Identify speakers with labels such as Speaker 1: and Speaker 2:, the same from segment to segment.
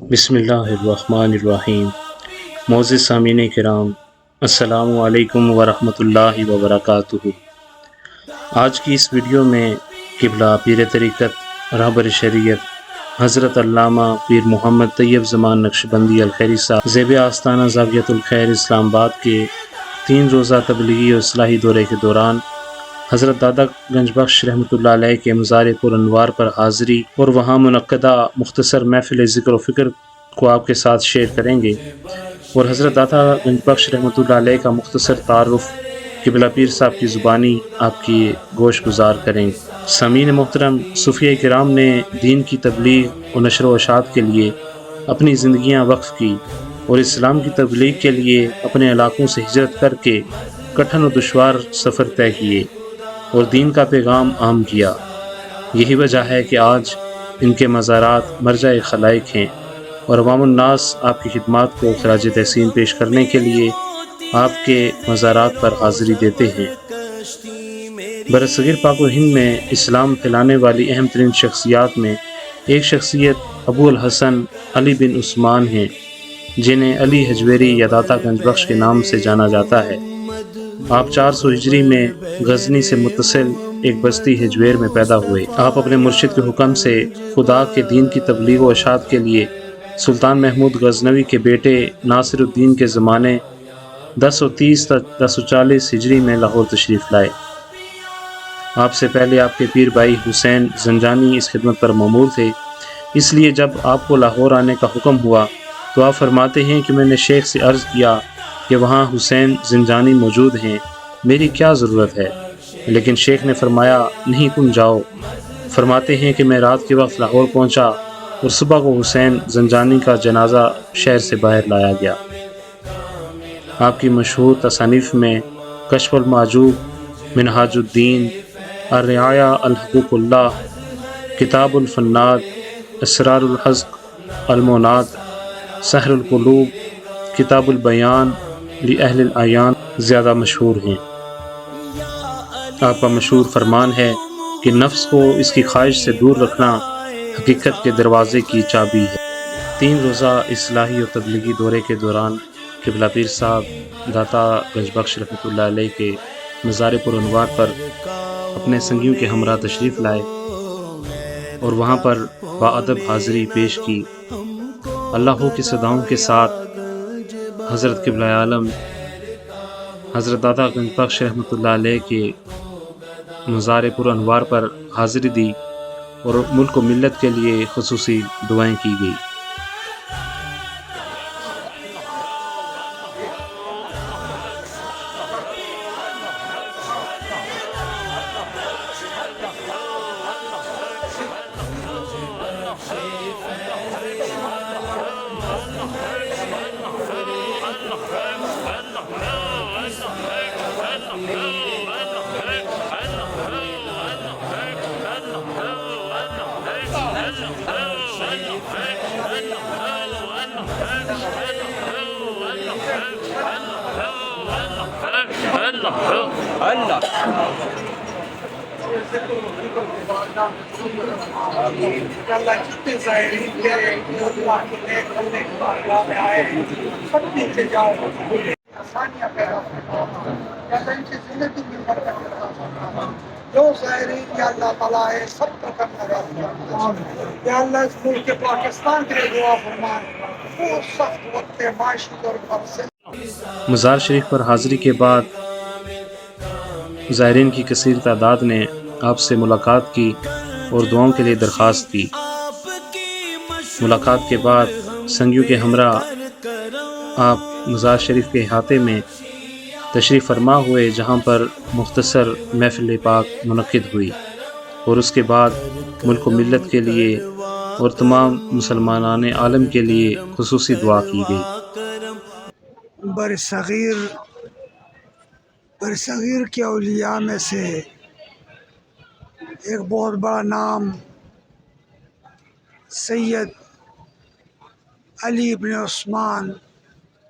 Speaker 1: بسم اللہ الرحمن الرحیم۔ معزز سامعین کرام، السلام علیکم ورحمۃ اللہ وبرکاتہ۔ آج کی اس ویڈیو میں قبلہ پیر طریقت رہبر شریعت حضرت علامہ پیر محمد طیب زمان نقشبندی الخیری صاحب زیب آستانہ زاویۃ الخیر اسلام آباد کے 3 روزہ تبلیغی و اصلاحی دورے کے دوران حضرت دادا گنج بخش رحمۃ اللہ علیہ کے مزار پر انوار پر حاضری اور وہاں منعقدہ مختصر محفل ذکر و فکر کو آپ کے ساتھ شیئر کریں گے، اور حضرت دادا گنج بخش رحمۃ اللہ علیہ کا مختصر تعارف قبلہ پیر صاحب کی زبانی آپ کی گوش گزار کریں گے۔ سامعین محترم، صوفیہ کرام نے دین کی تبلیغ و نشر و اشاعت کے لیے اپنی زندگیاں وقف کی اور اسلام کی تبلیغ کے لیے اپنے علاقوں سے ہجرت کر کے کٹھن و دشوار سفر طے کیے اور دین کا پیغام عام کیا۔ یہی وجہ ہے کہ آج ان کے مزارات مرجع خلائق ہیں اور عوام الناس آپ کی خدمات کو خراج تحسین پیش کرنے کے لیے آپ کے مزارات پر حاضری دیتے ہیں۔ برصغیر پاک و ہند میں اسلام پھیلانے والی اہم ترین شخصیات میں ایک شخصیت ابو الحسن علی بن عثمان ہیں، جنہیں علی حجویری یا داتا گنج بخش کے نام سے جانا جاتا ہے۔ آپ 400 ہجری میں غزنی سے متصل ایک بستی حجویر میں پیدا ہوئے۔ آپ اپنے مرشد کے حکم سے خدا کے دین کی تبلیغ و اشاعت کے لیے سلطان محمود غزنوی کے بیٹے ناصر الدین کے زمانے 1030 تا 1040 ہجری میں لاہور تشریف لائے۔ آپ سے پہلے آپ کے پیر بھائی حسین زنجانی اس خدمت پر مامور تھے، اس لیے جب آپ کو لاہور آنے کا حکم ہوا تو آپ فرماتے ہیں کہ میں نے شیخ سے عرض کیا کہ وہاں حسین زنجانی موجود ہیں، میری کیا ضرورت ہے؟ لیکن شیخ نے فرمایا نہیں، تم جاؤ۔ فرماتے ہیں کہ میں رات کے وقت لاہور پہنچا اور صبح کو حسین زنجانی کا جنازہ شہر سے باہر لایا گیا۔ آپ کی مشہور تصانیف میں کشف المحجوب، منہاج الدین، الرعایا الحقوق اللہ، کتاب الفناد، اسرار الحزق، المونات، سحر القلوب، کتاب البیان لأہل العیان زیادہ مشہور ہیں۔ آپ کا مشہور فرمان ہے کہ نفس کو اس کی خواہش سے دور رکھنا حقیقت کے دروازے کی چابی ہے۔ 3 روزہ اصلاحی و تبلیغی دورے کے دوران قبلہ پیر صاحب داتا گنج بخش رحمۃ اللہ علیہ کے مزار پر انوار پر اپنے سنگیوں کے ہمراہ تشریف لائے اور وہاں پر باادب حاضری پیش کی۔ اللہ کی صداؤں کے ساتھ حضرت قبلہ عالم حضرت داتا گنج بخش رحمۃ اللہ علیہ کے مزار پر انوار پر حاضری دی اور ملک و ملت کے لیے خصوصی دعائیں کی گئی۔
Speaker 2: جو زائرین یا اللہ تعالیٰ ہے سب پر کرنا رہا یا اللہ اس ملک کے پاکستان کے لیے دعا فرمائے، وہ سخت وقت معاشی طور پر سے۔
Speaker 1: مزار شریف پر حاضری کے بعد زائرین کی کثیر تعداد نے آپ سے ملاقات کی اور دعاؤں کے لیے درخواست کی۔ ملاقات کے بعد سنگیوں کے ہمراہ آپ مزار شریف کے احاطے میں تشریف فرما ہوئے، جہاں پر مختصر محفل پاک منعقد ہوئی اور اس کے بعد ملک و ملت کے لیے اور تمام مسلمانان عالم کے لیے خصوصی دعا کی گئی۔
Speaker 2: برصغیر کے اولیاء میں سے ایک بہت بڑا نام سید علی بن عثمان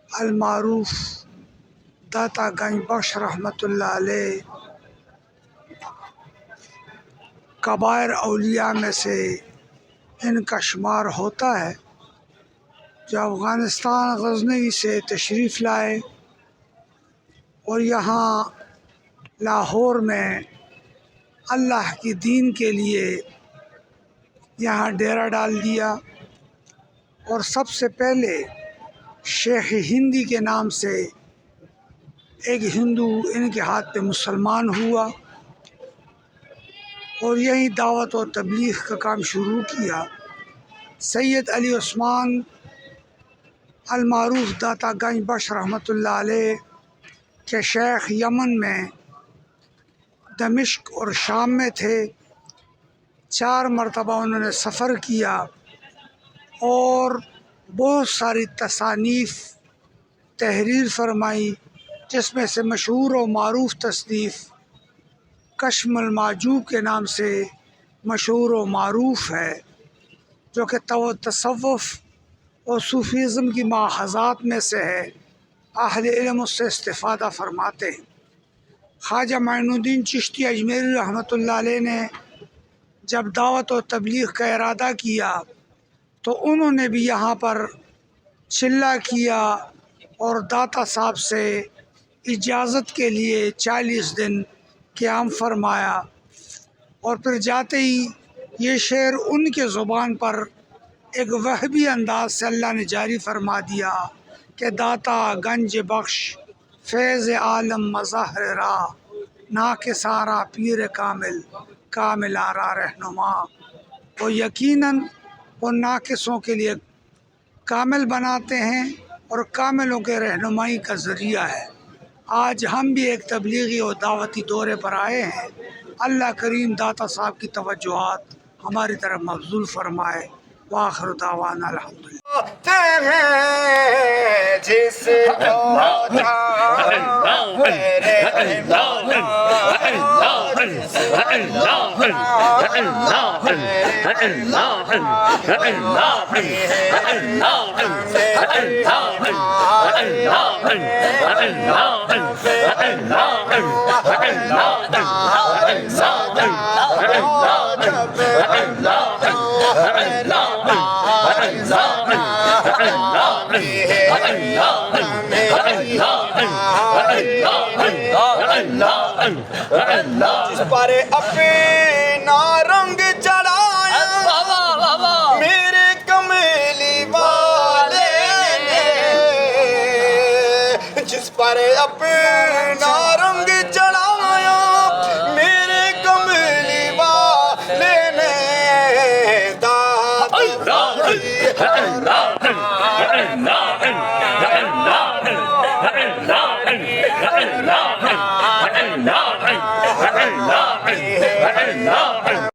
Speaker 2: المعروف داتا گنج بخش رحمۃ اللہ علیہ کبائر اولیاء میں سے ان کا شمار ہوتا ہے۔ جو افغانستان غزنوی سے تشریف لائے اور یہاں لاہور میں اللہ کی دین کے لیے یہاں ڈیرا ڈال دیا، اور سب سے پہلے شیخ ہندی کے نام سے ایک ہندو ان کے ہاتھ پہ مسلمان ہوا، اور یہی دعوت و تبلیغ کا کام شروع کیا۔ سید علی عثمان المعروف داتا گنج بخش رحمۃ اللہ علیہ کے شیخ یمن میں دمشق اور شام میں تھے۔ 4 مرتبہ انہوں نے سفر کیا اور بہت ساری تصانیف تحریر فرمائی، جس میں سے مشہور و معروف تصنیف کشم المعجوب کے نام سے مشہور و معروف ہے، جو کہ تصوف اور صوفیزم کی ماخذات میں سے ہے۔ اہل علم اس سے استفادہ فرماتے ہیں۔ خواجہ معین الدین چشتی اجمیری رحمۃ اللہ علیہ نے جب دعوت و تبلیغ کا ارادہ کیا تو انہوں نے بھی یہاں پر چلہ کیا اور داتا صاحب سے اجازت کے لیے 40 دن قیام فرمایا، اور پھر جاتے ہی یہ شعر ان کے زبان پر ایک وہبی انداز سے اللہ نے جاری فرما دیا کہ داتا گنج بخش فیض عالم مظاہر راہ، نا کے سارا پیر کامل کامل آرا رہنما۔ وہ یقیناً وہ ناقصوں کے لیے کامل بناتے ہیں اور کاملوں کے رہنمائی کا ذریعہ ہے۔ آج ہم بھی ایک تبلیغی اور دعوتی دورے پر آئے ہیں۔ اللہ کریم داتا صاحب کی توجہات ہماری طرف مبذول فرمائے۔ وآخر دعوانا الحمدللہ۔
Speaker 3: جس پر اپنا رنگ چڑھایا میرے کملی والے نے، جس پر اپنا رنگ چڑھایا میرے کملی والے نے، داد